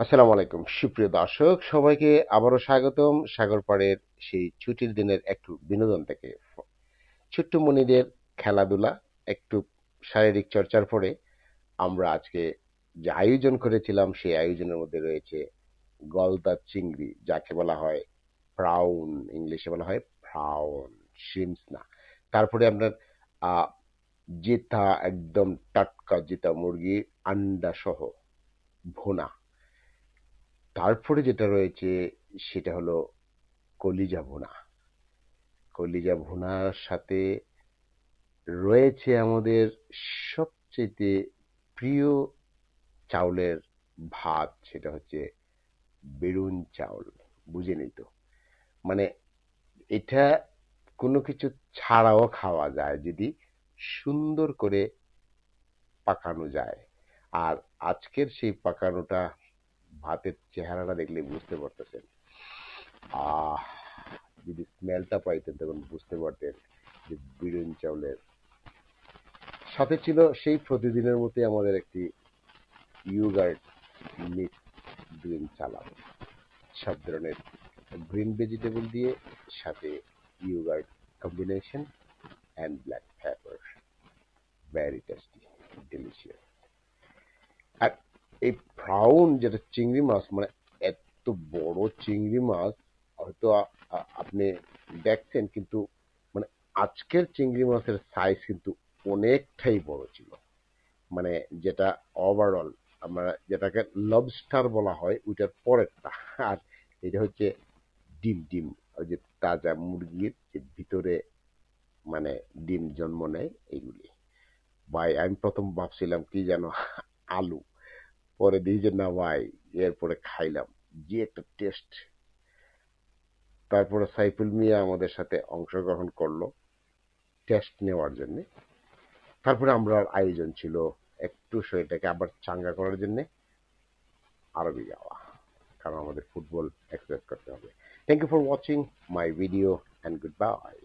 আসসালামু আলাইকুম সুপ্রিয় দর্শক সবাইকে আবারও স্বাগতম সাগর পাড়ের সেই ছুটির দিনের একটু বিনোদন থেকে ছোট্ট মনিদের খেলাধুলা একটু শারীরিক চর্চার পরে আমরা আজকে যে আয়োজন করেছিলাম সেই আয়োজনের মধ্যে রয়েছে গলদা চিংড়ি যাকে বলা হয় প্রাউন, ইংলিশে বলা হয় প্রাউন, শ্রিমস না। তারপরে আপনার আহ জেতা, একদম টাটকা জেতা মুরগি আন্ডা সহ ভুনা। তারপরে যেটা রয়েছে সেটা হলো কলিজা ভুনা। কলিজা ভুনার সাথে রয়েছে আমাদের সবচেয়ে প্রিয় চাউলের ভাত, সেটা হচ্ছে বেরুন চাউল। বুঝেনি তো? মানে এটা কোনো কিছু ছাড়াও খাওয়া যায় যদি সুন্দর করে পাকানো যায়। আর আজকের সেই পাকানোটা ভাতের চেহারাটা দেখলে বুঝতে পারতেছেন। আহ যদি স্মেলটা পাইতেন তখন বুঝতে পারতেন যে বিরিয়ানি চাউলের সাথে ছিল সেই প্রতিদিনের মতোই আমাদের একটি ইয়োগার্ট মিক্স গ্রিন সালাদ, সব ধরনের গ্রিন ভেজিটেবল দিয়ে, সাথে yogurt combination and black pepper, very tasty, delicious. আর এই প্রাউন যেটা চিংড়ি মাছ, মানে এত বড় চিংড়ি মাছ হয়তো আপনি দেখছেন, কিন্তু মানে আজকের চিংড়ি মাছের সাইজ কিন্তু অনেকটাই বড় ছিল। মানে যেটা ওভারঅল আমরা যেটাকে লবস্টার বলা হয় ওইটার পরেরটা। আর এটা হচ্ছে ডিম ডিম, ওই যে তাজা মুরগির যে ভিতরে মানে ডিম জন্ম নেয় এইগুলি। ভাই আমি প্রথম ভাবছিলাম কি যেন আলু, পরে দিই যে না ভাই, এরপরে খাইলাম যে একটা টেস্ট। তারপরে সাইফুল মিয়া আমাদের সাথে অংশগ্রহণ করলো টেস্ট নেওয়ার জন্য। তারপরে আমরা আয়োজন ছিল একটু শরীরটাকে আবার চাঙ্গা করার জন্য আরবি যাওয়া, কারণ আমাদের ফুটবল এক্সারসাইজ করতে হবে। Thank you for watching my video and good bye.